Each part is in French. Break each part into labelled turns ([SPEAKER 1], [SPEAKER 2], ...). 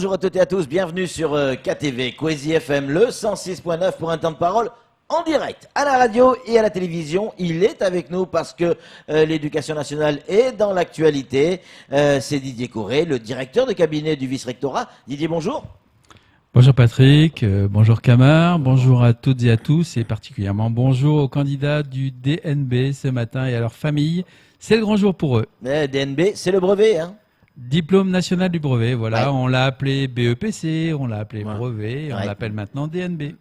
[SPEAKER 1] bonjour à toutes et à tous, bienvenue sur KTV, Coésie FM, le 106.9 pour un temps de parole en direct, à la radio et à la télévision. Il est avec nous parce que l'éducation nationale est dans l'actualité. C'est Didier Corré, le directeur de cabinet du vice-rectorat. Didier, bonjour.
[SPEAKER 2] Bonjour Patrick, bonjour Camar, bonjour à toutes et à tous et particulièrement bonjour aux candidats du DNB ce matin et à leur famille. C'est le grand jour pour eux.
[SPEAKER 1] DNB, c'est le brevet, hein?
[SPEAKER 2] Diplôme national du brevet, voilà,
[SPEAKER 1] Ouais.
[SPEAKER 2] on l'a appelé BEPC, on l'a appelé
[SPEAKER 1] Ouais.
[SPEAKER 2] brevet, on
[SPEAKER 1] Ouais.
[SPEAKER 2] l'appelle maintenant DNB.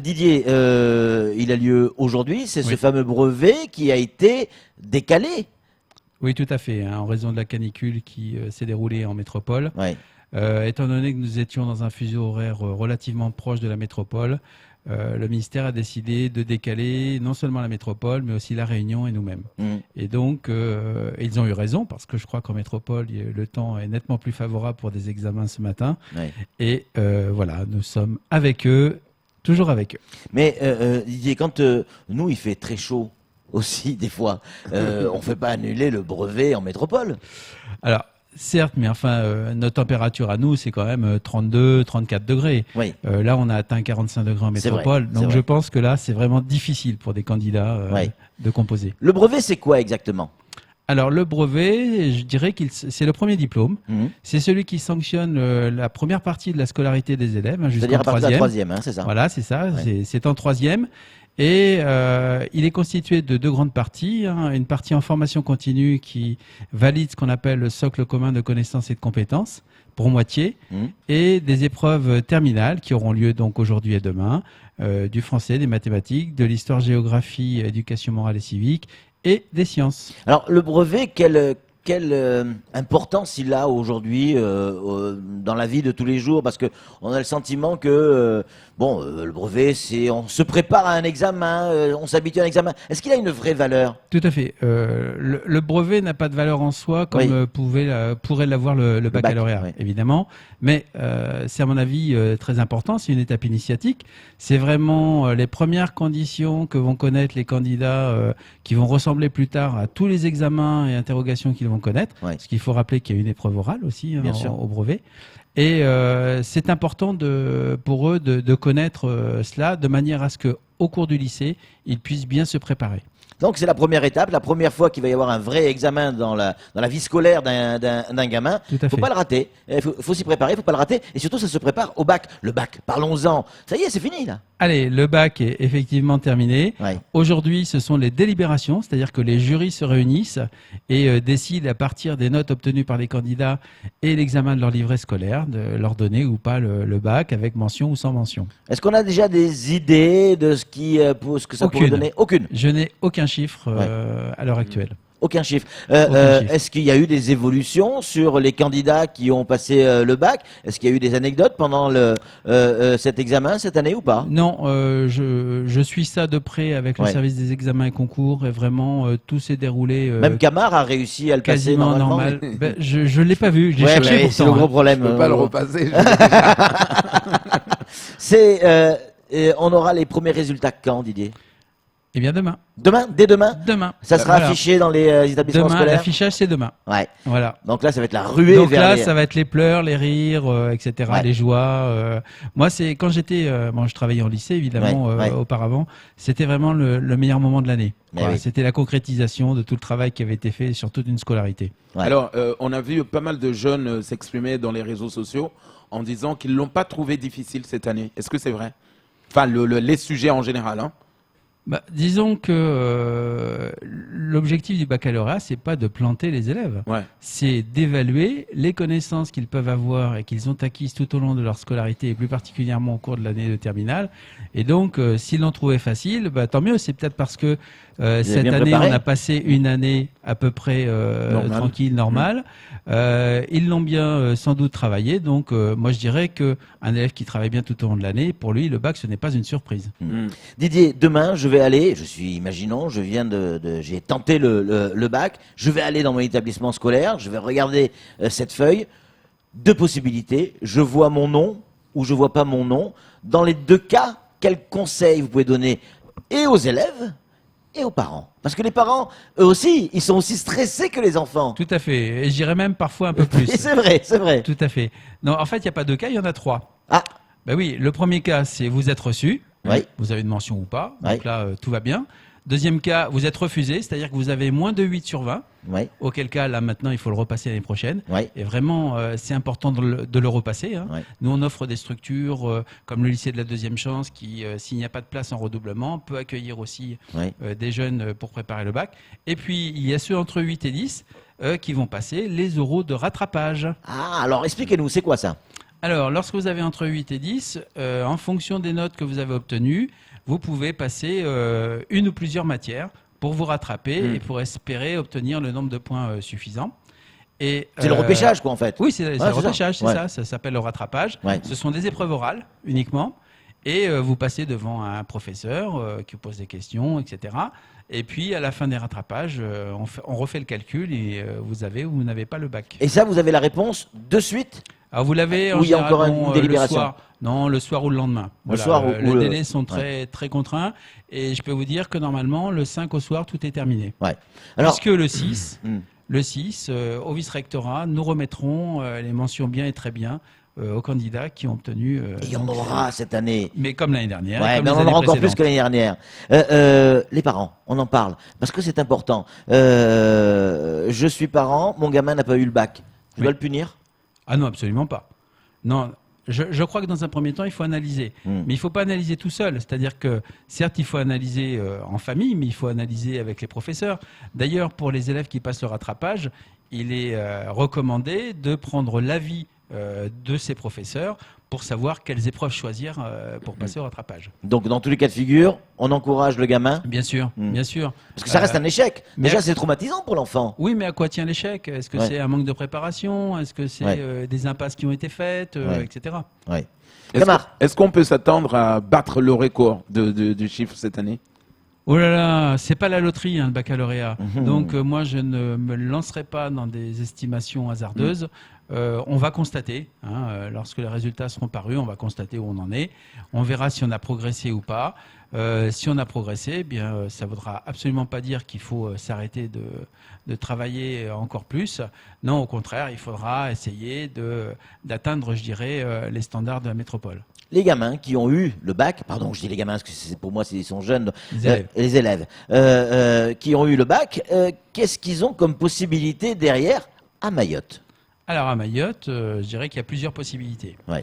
[SPEAKER 1] Didier, il a lieu aujourd'hui, c'est ce
[SPEAKER 2] Oui.
[SPEAKER 1] fameux brevet qui a été décalé.
[SPEAKER 2] Oui, tout à fait, hein, en raison de la canicule qui s'est déroulée en métropole.
[SPEAKER 1] Ouais.
[SPEAKER 2] Étant donné que nous étions dans un fuseau horaire relativement proche de la métropole, le ministère a décidé de décaler non seulement la métropole, mais aussi la Réunion et nous-mêmes.
[SPEAKER 1] Mm.
[SPEAKER 2] Et donc, ils ont eu raison, parce que je crois qu'en métropole, le temps est nettement plus favorable pour des examens ce matin.
[SPEAKER 1] Ouais.
[SPEAKER 2] Et voilà, nous sommes avec eux, toujours avec eux.
[SPEAKER 1] Mais Didier, quand nous, il fait très chaud aussi, des fois, on ne fait pas annuler le brevet en métropole.
[SPEAKER 2] Alors, certes, mais enfin, notre température à nous, c'est quand même 32, 34 degrés.
[SPEAKER 1] Oui.
[SPEAKER 2] Là, on a atteint 45 degrés en
[SPEAKER 1] C'est vrai,
[SPEAKER 2] métropole.
[SPEAKER 1] c'est
[SPEAKER 2] Donc,
[SPEAKER 1] vrai.
[SPEAKER 2] je pense que là, c'est vraiment difficile pour des candidats
[SPEAKER 1] Ouais.
[SPEAKER 2] de composer.
[SPEAKER 1] Le brevet, c'est quoi exactement?
[SPEAKER 2] Alors, le brevet, je dirais que c'est le premier diplôme.
[SPEAKER 1] Mhm.
[SPEAKER 2] C'est celui qui sanctionne la première partie de la scolarité des élèves, hein, jusqu'en
[SPEAKER 1] C'est-à-dire à partir de la
[SPEAKER 2] troisième.
[SPEAKER 1] troisième, hein, c'est ça?
[SPEAKER 2] Voilà, c'est ça.
[SPEAKER 1] Ouais.
[SPEAKER 2] C'est en troisième. Et il est constitué de deux grandes parties. Hein. Une partie en formation continue qui valide ce qu'on appelle le socle commun de connaissances et de compétences, pour moitié,
[SPEAKER 1] Mhm.
[SPEAKER 2] et des épreuves terminales qui auront lieu donc aujourd'hui et demain, du français, des mathématiques, de l'histoire, géographie, éducation morale et civique, et des sciences.
[SPEAKER 1] Alors, le brevet, quelle importance il a aujourd'hui dans la vie de tous les jours? Parce que on a le sentiment que le brevet, on se prépare à un examen, on s'habitue à un examen. Est-ce qu'il a une vraie valeur?
[SPEAKER 2] Tout à fait. Le brevet n'a pas de valeur en soi comme
[SPEAKER 1] Oui.
[SPEAKER 2] pourrait l'avoir le
[SPEAKER 1] bac,
[SPEAKER 2] baccalauréat,
[SPEAKER 1] oui.
[SPEAKER 2] évidemment. Mais c'est à mon avis très important, c'est une étape initiatique. C'est vraiment les premières conditions que vont connaître les candidats qui vont ressembler plus tard à tous les examens et interrogations qu'ils vont connaître.
[SPEAKER 1] Oui.
[SPEAKER 2] Parce qu'il faut rappeler qu'il y a une épreuve orale aussi
[SPEAKER 1] Bien sûr.
[SPEAKER 2] au brevet. Et c'est important pour eux de connaître cela de manière à ce qu'au cours du lycée, ils puissent bien se préparer.
[SPEAKER 1] Donc c'est la première étape, la première fois qu'il va y avoir un vrai examen dans la vie scolaire d'un gamin.
[SPEAKER 2] Tout à
[SPEAKER 1] Il ne faut
[SPEAKER 2] fait.
[SPEAKER 1] pas le rater. Il faut s'y préparer, il ne faut pas le rater. Et surtout, ça se prépare au bac. Le bac, parlons-en. Ça y est, c'est fini là.
[SPEAKER 2] Allez, le bac est effectivement terminé.
[SPEAKER 1] Ouais.
[SPEAKER 2] Aujourd'hui, ce sont les délibérations, c'est-à-dire que les jurys se réunissent et décident à partir des notes obtenues par les candidats et l'examen de leur livret scolaire, de leur donner ou pas le bac avec mention ou sans mention.
[SPEAKER 1] Est-ce qu'on a déjà des idées de ce que ça pourrait
[SPEAKER 2] Aucune.
[SPEAKER 1] donner? Aucune.
[SPEAKER 2] Je n'ai aucun chiffre à l'heure actuelle.
[SPEAKER 1] Aucun chiffre.
[SPEAKER 2] Aucun chiffre.
[SPEAKER 1] Est-ce qu'il y a eu des évolutions sur les candidats qui ont passé le bac? Est-ce qu'il y a eu des anecdotes pendant cet examen cette année ou pas?
[SPEAKER 2] Non, je suis ça de près avec le
[SPEAKER 1] Ouais.
[SPEAKER 2] service des examens et concours et vraiment tout s'est déroulé
[SPEAKER 1] Même Camar a réussi à le passer
[SPEAKER 2] quasiment
[SPEAKER 1] normalement.
[SPEAKER 2] normal. Ben, je l'ai pas vu, j'ai
[SPEAKER 1] Ouais,
[SPEAKER 2] cherché
[SPEAKER 1] mais c'est le
[SPEAKER 2] pourtant.
[SPEAKER 1] gros
[SPEAKER 2] Hein.
[SPEAKER 1] problème.
[SPEAKER 3] Je peux pas le repasser.
[SPEAKER 1] On aura les premiers résultats quand, Didier?
[SPEAKER 2] Eh bien demain.
[SPEAKER 1] Demain? Dès demain?
[SPEAKER 2] Demain.
[SPEAKER 1] Ça sera
[SPEAKER 2] Voilà.
[SPEAKER 1] affiché dans les établissements
[SPEAKER 2] Demain,
[SPEAKER 1] scolaires?
[SPEAKER 2] l'affichage c'est demain.
[SPEAKER 1] Ouais.
[SPEAKER 2] Voilà.
[SPEAKER 1] Donc là, ça va être la ruée
[SPEAKER 2] Donc
[SPEAKER 1] vers
[SPEAKER 2] là,
[SPEAKER 1] les...
[SPEAKER 2] ça va être les pleurs, les rires, etc.,
[SPEAKER 1] Ouais.
[SPEAKER 2] les joies. Moi, c'est quand j'étais, je travaillais en lycée évidemment
[SPEAKER 1] Ouais.
[SPEAKER 2] auparavant. C'était vraiment le meilleur moment de l'année.
[SPEAKER 1] Eh oui.
[SPEAKER 2] C'était la concrétisation de tout le travail qui avait été fait sur toute une scolarité.
[SPEAKER 1] Ouais.
[SPEAKER 3] Alors, on a vu pas mal de jeunes s'exprimer dans les réseaux sociaux en disant qu'ils l'ont pas trouvé difficile cette année. Est-ce que c'est vrai? Enfin, les sujets en général. Hein.
[SPEAKER 2] Bah, disons que l'objectif du baccalauréat, c'est pas de planter les élèves.
[SPEAKER 3] Ouais.
[SPEAKER 2] C'est d'évaluer les connaissances qu'ils peuvent avoir et qu'ils ont acquises tout au long de leur scolarité et plus particulièrement au cours de l'année de terminale. Et donc, s'ils l'ont trouvé facile, bah, tant mieux. C'est peut-être parce que cette
[SPEAKER 1] bien
[SPEAKER 2] année,
[SPEAKER 1] préparé.
[SPEAKER 2] on a passé une année à peu près
[SPEAKER 3] Normale.
[SPEAKER 2] tranquille, normale. Ils l'ont bien sans doute travaillé. Donc, moi, je dirais que un élève qui travaille bien tout au long de l'année, pour lui, le bac, ce n'est pas une surprise.
[SPEAKER 3] Mm.
[SPEAKER 1] Didier, demain, je vais aller, imaginons, j'ai tenté le bac, je vais aller dans mon établissement scolaire, je vais regarder cette feuille, deux possibilités, je vois mon nom ou je vois pas mon nom. Dans les deux cas, quels conseils vous pouvez donner et aux élèves et aux parents. Parce que les parents, eux aussi, ils sont aussi stressés que les enfants.
[SPEAKER 2] Tout à fait. Et je dirais même parfois un peu plus.
[SPEAKER 1] Et c'est vrai, c'est vrai.
[SPEAKER 2] Tout à fait. Non, en fait, il n'y a pas deux cas, il y en a trois.
[SPEAKER 1] Ah,
[SPEAKER 2] Ben oui, le premier cas, c'est vous êtes reçu.
[SPEAKER 1] Oui.
[SPEAKER 2] Vous avez une mention ou pas. Donc
[SPEAKER 1] Oui.
[SPEAKER 2] là, tout va bien. Deuxième cas, vous êtes refusé, c'est-à-dire que vous avez moins de 8 sur 20.
[SPEAKER 1] oui,
[SPEAKER 2] Auquel cas, là, maintenant, il faut le repasser l'année prochaine.
[SPEAKER 1] oui.
[SPEAKER 2] Et vraiment, c'est important de le repasser. Hein.
[SPEAKER 1] Ouais.
[SPEAKER 2] Nous, on offre des structures comme le lycée de la deuxième chance qui, s'il n'y a pas de place en redoublement, peut accueillir aussi
[SPEAKER 1] Oui.
[SPEAKER 2] des jeunes pour préparer le bac. Et puis, il y a ceux entre 8 et 10 qui vont passer les oraux de rattrapage.
[SPEAKER 1] Ah, alors expliquez-nous, c'est quoi ça?
[SPEAKER 2] Alors, lorsque vous avez entre 8 et 10, en fonction des notes que vous avez obtenues, vous pouvez passer une ou plusieurs matières pour vous rattraper et pour espérer obtenir le nombre de points suffisant. Et,
[SPEAKER 1] C'est le repêchage, quoi, en fait.
[SPEAKER 2] Oui, c'est le
[SPEAKER 1] c'est
[SPEAKER 2] repêchage, c'est
[SPEAKER 1] Ouais.
[SPEAKER 2] ça. Ça s'appelle le rattrapage.
[SPEAKER 1] Ouais.
[SPEAKER 2] Ce sont des épreuves orales uniquement. Et vous passez devant un professeur qui vous pose des questions, etc. Et puis, à la fin des rattrapages, on refait le calcul et vous avez ou vous n'avez pas le bac.
[SPEAKER 1] Et ça, vous avez la réponse de suite?
[SPEAKER 2] Alors, vous l'avez en
[SPEAKER 1] Ou il y a
[SPEAKER 2] général,
[SPEAKER 1] encore une
[SPEAKER 2] bon,
[SPEAKER 1] délibération?
[SPEAKER 2] le soir. Non, le soir ou le lendemain.
[SPEAKER 1] Le soir ou
[SPEAKER 2] les
[SPEAKER 1] le-
[SPEAKER 2] délais sont très, très contraints. Et je peux vous dire que normalement, le 5 au soir, tout est terminé.
[SPEAKER 1] Ouais. Alors,
[SPEAKER 2] Puisque le 6,
[SPEAKER 1] Hmm.
[SPEAKER 2] au vice-rectorat, nous remettrons les mentions bien et très bien aux candidats qui ont obtenu.
[SPEAKER 1] il y en aura cette année.
[SPEAKER 2] Mais comme l'année dernière.
[SPEAKER 1] Ouais,
[SPEAKER 2] comme
[SPEAKER 1] mais
[SPEAKER 2] les
[SPEAKER 1] on en
[SPEAKER 2] années
[SPEAKER 1] aura encore plus
[SPEAKER 2] précédentes.
[SPEAKER 1] que l'année dernière. Les parents, on en parle parce que c'est important. Je suis parent, mon gamin n'a pas eu le bac. Je
[SPEAKER 2] Oui.
[SPEAKER 1] dois le punir?
[SPEAKER 2] Ah non, absolument pas. Non, je crois que dans un premier temps, il faut analyser.
[SPEAKER 1] Hmm.
[SPEAKER 2] Mais il ne faut pas analyser tout seul. C'est-à-dire que, certes, il faut analyser en famille, mais il faut analyser avec les professeurs. D'ailleurs, pour les élèves qui passent le rattrapage, il est recommandé de prendre l'avis de ces professeurs pour savoir quelles épreuves choisir pour passer au rattrapage.
[SPEAKER 1] Donc, dans tous les cas de figure, on encourage le gamin
[SPEAKER 2] Bien sûr,
[SPEAKER 1] Hmm.
[SPEAKER 2] bien sûr.
[SPEAKER 1] parce que ça reste un échec.
[SPEAKER 2] mais-
[SPEAKER 1] Déjà, c'est traumatisant pour l'enfant.
[SPEAKER 2] Oui, mais à quoi tient l'échec? Est-ce que
[SPEAKER 1] Ouais.
[SPEAKER 2] c'est un manque de préparation? Est-ce que c'est
[SPEAKER 1] Ouais.
[SPEAKER 2] des impasses qui ont été faites,
[SPEAKER 1] Ouais.
[SPEAKER 2] etc.
[SPEAKER 1] Ouais.
[SPEAKER 3] Est-ce
[SPEAKER 1] Camar.
[SPEAKER 3] est-ce qu'on peut s'attendre à battre le record du chiffre cette année?
[SPEAKER 2] Oh là là, c'est pas la loterie, hein, le baccalauréat.
[SPEAKER 1] Mhm.
[SPEAKER 2] Donc moi, je ne me lancerai pas dans des estimations hasardeuses. On va constater, hein, lorsque les résultats seront parus, on va constater où on en est. On verra si on a progressé ou pas. Si on a progressé, eh bien, ça ne voudra absolument pas dire qu'il faut s'arrêter de travailler encore plus. Non, au contraire, il faudra essayer d'atteindre, je dirais, les standards de la métropole.
[SPEAKER 1] Les gamins qui ont eu le bac, pardon, je dis les gamins parce que c'est pour moi, ils sont jeunes,
[SPEAKER 2] Les élèves.
[SPEAKER 1] les élèves qui ont eu le bac, qu'est-ce qu'ils ont comme possibilité derrière à Mayotte?
[SPEAKER 2] Alors à Mayotte, je dirais qu'il y a plusieurs possibilités.
[SPEAKER 1] Ouais.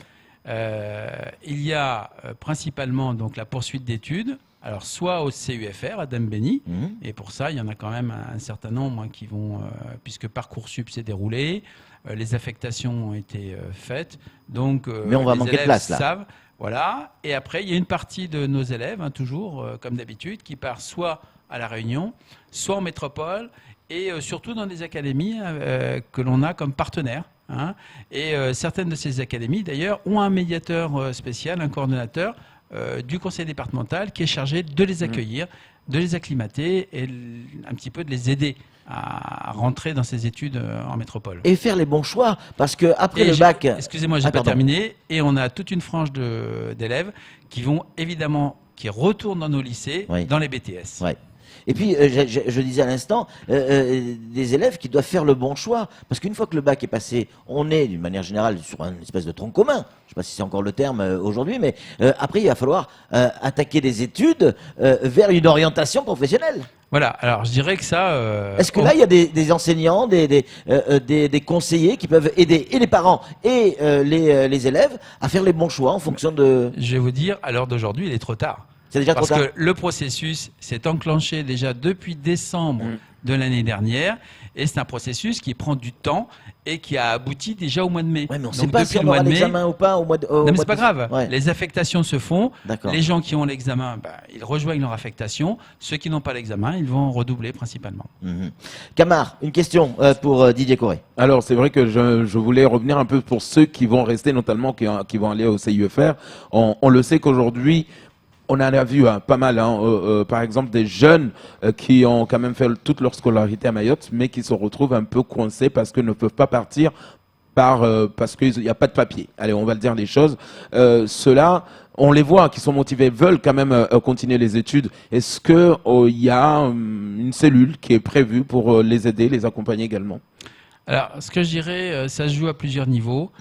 [SPEAKER 2] Il y a principalement donc la poursuite d'études, alors soit au CUFR à Dembéni,
[SPEAKER 1] Mhm.
[SPEAKER 2] et pour ça il y en a quand même un certain nombre qui vont, puisque Parcoursup s'est déroulé, les affectations ont été faites, donc
[SPEAKER 1] Mais on va
[SPEAKER 2] les
[SPEAKER 1] manquer de
[SPEAKER 2] élèves
[SPEAKER 1] place, là.
[SPEAKER 2] savent, voilà. Et après il y a une partie de nos élèves, hein, toujours comme d'habitude, qui part soit à La Réunion, soit en métropole, et surtout dans des académies que l'on a comme partenaires. Hein. Et certaines de ces académies, d'ailleurs, ont un médiateur spécial, un coordonnateur du conseil départemental qui est chargé de les accueillir, de les acclimater et un petit peu de les aider à rentrer dans ces études en métropole.
[SPEAKER 1] Et faire les bons choix, parce que après
[SPEAKER 2] Et
[SPEAKER 1] le bac,
[SPEAKER 2] Excusez-moi, j'ai
[SPEAKER 1] Ah,
[SPEAKER 2] pas
[SPEAKER 1] pardon.
[SPEAKER 2] terminé. Et on a toute une frange d'élèves qui vont évidemment, qui retournent dans nos lycées,
[SPEAKER 1] Oui.
[SPEAKER 2] dans les BTS.
[SPEAKER 1] ouais. Et puis, je disais à l'instant, des élèves qui doivent faire le bon choix. Parce qu'une fois que le bac est passé, on est, d'une manière générale, sur une espèce de tronc commun. Je ne sais pas si c'est encore le terme aujourd'hui, mais après, il va falloir attaquer des études vers une orientation professionnelle.
[SPEAKER 2] Voilà. Alors, je dirais que ça.
[SPEAKER 1] Est-ce que là, il y a des enseignants, des conseillers qui peuvent aider et les parents et les élèves à faire les bons choix en fonction de...
[SPEAKER 2] Je vais vous dire, à l'heure d'aujourd'hui, il est trop tard.
[SPEAKER 1] C'est déjà trop
[SPEAKER 2] Parce
[SPEAKER 1] tard.
[SPEAKER 2] que le processus s'est enclenché déjà depuis décembre de l'année dernière. Et c'est un processus qui prend du temps et qui a abouti déjà au mois de mai.
[SPEAKER 1] Ouais, mais on ne
[SPEAKER 2] Donc,
[SPEAKER 1] sait pas
[SPEAKER 2] depuis
[SPEAKER 1] si on
[SPEAKER 2] le mois
[SPEAKER 1] aura
[SPEAKER 2] de mai.
[SPEAKER 1] l'examen ou pas au mois de...
[SPEAKER 2] Non, mais c'est pas grave.
[SPEAKER 1] Ouais.
[SPEAKER 2] Les affectations se font.
[SPEAKER 1] D'accord.
[SPEAKER 2] Les gens qui ont l'examen, ils rejoignent leur affectation. Ceux qui n'ont pas l'examen, ils vont redoubler principalement.
[SPEAKER 1] Mhm. Camar, une question pour Didier Corré.
[SPEAKER 3] Alors, c'est vrai que je voulais revenir un peu pour ceux qui vont rester, notamment qui vont aller au CIUFR. On le sait qu'aujourd'hui, on en a vu pas mal, par exemple des jeunes qui ont quand même fait toute leur scolarité à Mayotte, mais qui se retrouvent un peu coincés parce qu'ils ne peuvent pas partir parce qu'il n'y a pas de papier. Allez, on va le dire les choses. Ceux-là, on les voit, qui sont motivés, veulent quand même continuer les études. Est-ce que il y a une cellule qui est prévue pour les aider, les accompagner également?
[SPEAKER 2] Alors, ce que je dirais, ça se joue à plusieurs niveaux.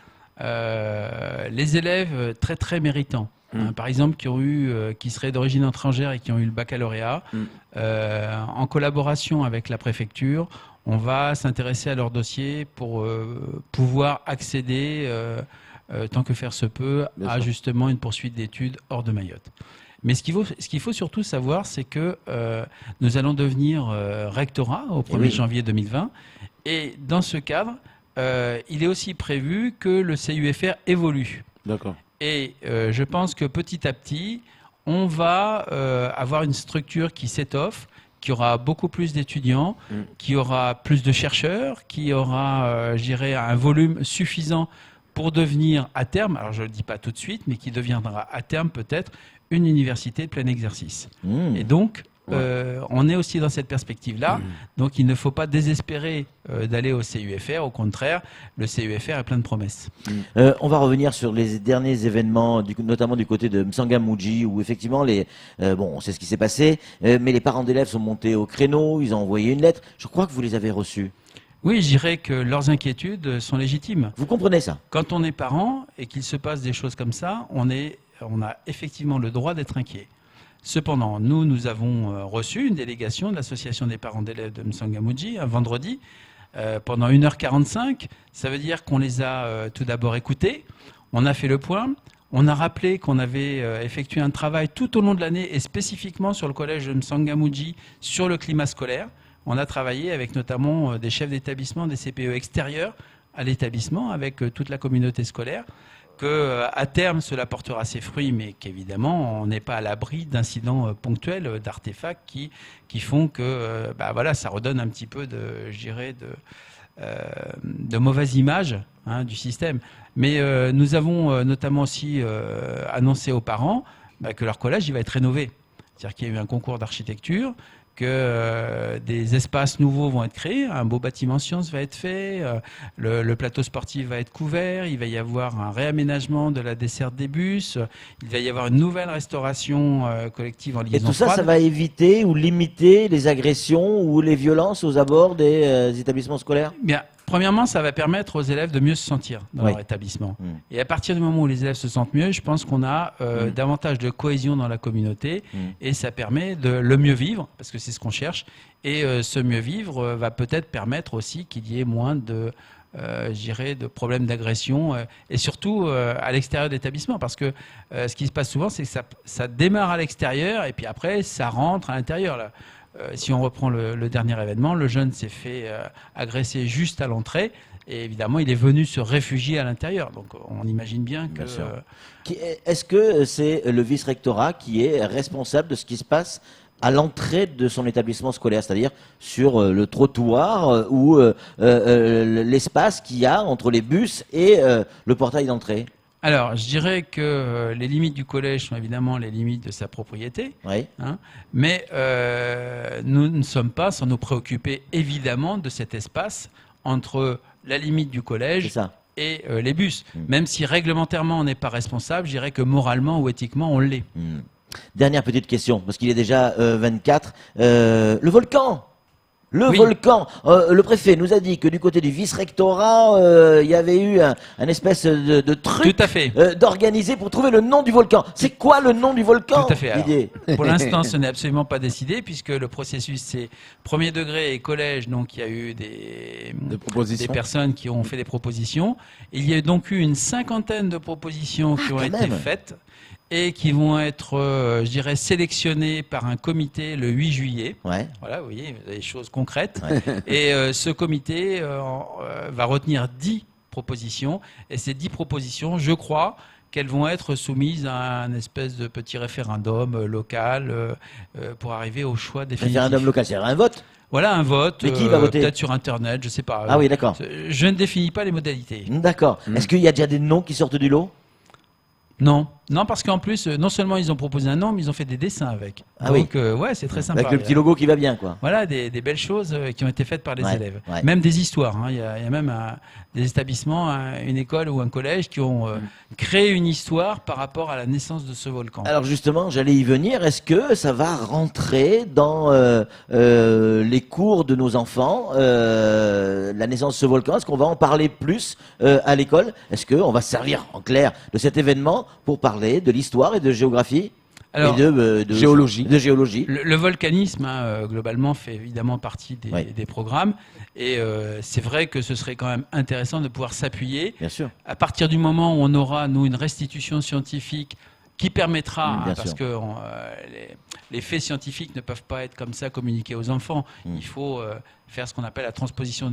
[SPEAKER 2] Les élèves très très méritants, par exemple, qui seraient d'origine étrangère et qui ont eu le baccalauréat, en collaboration avec la préfecture, on va s'intéresser à leur dossier pour pouvoir accéder, tant que faire se peut, à justement une poursuite d'études hors de Mayotte. Mais ce qu'il faut surtout savoir, c'est que nous allons devenir rectorat au 1er janvier 2020. Et dans ce cadre, il est aussi prévu que le CUFR évolue.
[SPEAKER 3] D'accord.
[SPEAKER 2] Et je pense que petit à petit, on va avoir une structure qui s'étoffe, qui aura beaucoup plus d'étudiants, qui aura plus de chercheurs, qui aura, je dirais, un volume suffisant pour devenir à terme, alors je ne le dis pas tout de suite, mais qui deviendra à terme peut-être une université de plein exercice. Et donc, on est aussi dans cette perspective-là. Donc, il ne faut pas désespérer d'aller au CUFR. Au contraire, le CUFR est plein de promesses.
[SPEAKER 1] On va revenir sur les derniers événements, notamment du côté de Msangamouji, où effectivement, on sait ce qui s'est passé, mais les parents d'élèves sont montés au créneau, ils ont envoyé une lettre. Je crois que vous les avez reçus.
[SPEAKER 2] Oui, je dirais que leurs inquiétudes sont légitimes.
[SPEAKER 1] Vous comprenez ça?
[SPEAKER 2] Quand on est parent et qu'il se passe des choses comme ça, on a effectivement le droit d'être inquiet. Cependant, nous avons reçu une délégation de l'association des parents d'élèves de Msangamouji un vendredi pendant 1h45. Ça veut dire qu'on les a tout d'abord écoutés, on a fait le point, on a rappelé qu'on avait effectué un travail tout au long de l'année et spécifiquement sur le collège de Msangamouji sur le climat scolaire. On a travaillé avec notamment des chefs d'établissement, des CPE extérieurs à l'établissement, avec toute la communauté scolaire, qu'à terme cela portera ses fruits, mais qu'évidemment on n'est pas à l'abri d'incidents ponctuels, d'artefacts qui font que ça redonne un petit peu de mauvaise image du système. Mais nous avons notamment aussi annoncé aux parents que leur collège il va être rénové. C'est-à-dire qu'il y a eu un concours d'architecture, que des espaces nouveaux vont être créés, un beau bâtiment sciences va être fait, le plateau sportif va être couvert, il va y avoir un réaménagement de la desserte des bus, il va y avoir une nouvelle restauration collective en liaison
[SPEAKER 1] Et tout ça,
[SPEAKER 2] froide.
[SPEAKER 1] ça va éviter ou limiter les agressions ou les violences aux abords des établissements scolaires?
[SPEAKER 2] Bien, premièrement, ça va permettre aux élèves de mieux se sentir dans leur établissement. Et à partir du moment où les élèves se sentent mieux, je pense qu'on a davantage de cohésion dans la communauté et ça permet de le mieux vivre, parce que c'est ce qu'on cherche. Et ce mieux vivre va peut-être permettre aussi qu'il y ait moins de problèmes d'agression et surtout à l'extérieur de l'établissement, parce que ce qui se passe souvent, c'est que ça démarre à l'extérieur et puis après, ça rentre à l'intérieur, là. Si on reprend le dernier événement, le jeune s'est fait agresser juste à l'entrée et évidemment il est venu se réfugier à l'intérieur. Donc on imagine bien que...
[SPEAKER 1] Est-ce que c'est le vice-rectorat qui est responsable de ce qui se passe à l'entrée de son établissement scolaire, c'est-à-dire sur le trottoir ou l'espace qu'il y a entre les bus et le portail d'entrée?
[SPEAKER 2] Alors, je dirais que les limites du collège sont évidemment les limites de sa propriété, mais nous ne sommes pas sans nous préoccuper évidemment de cet espace entre la limite du collège et les bus. Même si réglementairement on n'est pas responsable, je dirais que moralement ou éthiquement on l'est.
[SPEAKER 1] Dernière petite question, parce qu'il est déjà 24. Le volcan! Le volcan, le préfet nous a dit que du côté du vice-rectorat, il y avait eu un espèce de truc d'organiser pour trouver le nom du volcan. C'est quoi le nom du volcan?
[SPEAKER 2] Tout à fait. Alors, pour l'instant, ce n'est absolument pas décidé puisque le processus c'est premier degré et collège, donc il y a eu des personnes qui ont fait des propositions. Il y a donc eu une cinquantaine de propositions qui ont été faites et qui vont être, sélectionnés par un comité le 8 juillet. Voilà, vous voyez, des choses concrètes. Et ce comité va retenir 10 propositions. Et ces 10 propositions, je crois qu'elles vont être soumises à un espèce de petit référendum local pour arriver au choix définitif.
[SPEAKER 1] Référendum local, c'est un vote? Voilà, un vote.
[SPEAKER 2] Mais qui va voter? Peut-être sur Internet, je ne sais pas.
[SPEAKER 1] Ah oui, d'accord.
[SPEAKER 2] Je ne définis pas les modalités.
[SPEAKER 1] D'accord. Est-ce qu'il y a déjà des noms qui sortent du lot?
[SPEAKER 2] Non, non, parce qu'en plus, non seulement ils ont proposé un nom, mais ils ont fait des dessins avec.
[SPEAKER 1] Ah
[SPEAKER 2] Donc, ouais, c'est très sympa.
[SPEAKER 1] Avec le petit logo qui va bien, quoi.
[SPEAKER 2] Voilà, des belles choses qui ont été faites par les
[SPEAKER 1] Ouais,
[SPEAKER 2] élèves.
[SPEAKER 1] ouais.
[SPEAKER 2] Même des histoires. Hein. Il y a même des établissements, une école ou un collège qui ont créé une histoire par rapport à la naissance de ce volcan.
[SPEAKER 1] Alors justement, j'allais y venir. Est-ce que ça va rentrer dans les cours de nos enfants, la naissance de ce volcan? Est-ce qu'on va en parler plus à l'école? Est-ce qu'on va servir en clair de cet événement pour parler de l'histoire et de géographie
[SPEAKER 2] Alors,
[SPEAKER 1] et de
[SPEAKER 3] géologie.
[SPEAKER 1] de géologie.
[SPEAKER 2] le volcanisme, hein, globalement, fait évidemment partie des programmes. Et c'est vrai que ce serait quand même intéressant de pouvoir s'appuyer.
[SPEAKER 1] Bien sûr.
[SPEAKER 2] À partir du moment où on aura, nous, une restitution scientifique qui permettra,
[SPEAKER 1] Bien
[SPEAKER 2] parce
[SPEAKER 1] sûr.
[SPEAKER 2] que les faits scientifiques ne peuvent pas être comme ça communiqués aux enfants. Il faut faire ce qu'on appelle la transposition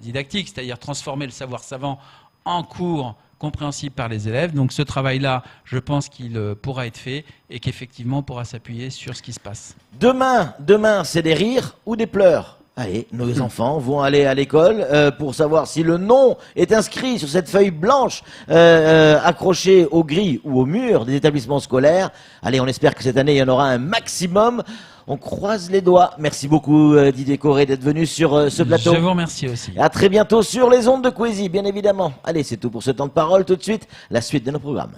[SPEAKER 2] didactique, c'est-à-dire transformer le savoir savant en cours compréhensible par les élèves. Donc ce travail-là, je pense qu'il pourra être fait et qu'effectivement on pourra s'appuyer sur ce qui se passe.
[SPEAKER 1] Demain, c'est des rires ou des pleurs? Allez, nos enfants vont aller à l'école pour savoir si le nom est inscrit sur cette feuille blanche accrochée au gris ou au mur des établissements scolaires. Allez, on espère que cette année, il y en aura un maximum. On croise les doigts. Merci beaucoup Didier Corré d'être venu sur ce plateau.
[SPEAKER 2] Je vous remercie aussi.
[SPEAKER 1] À très bientôt sur les ondes de Coésie, bien évidemment. Allez, c'est tout pour ce temps de parole. Tout de suite, la suite de nos programmes.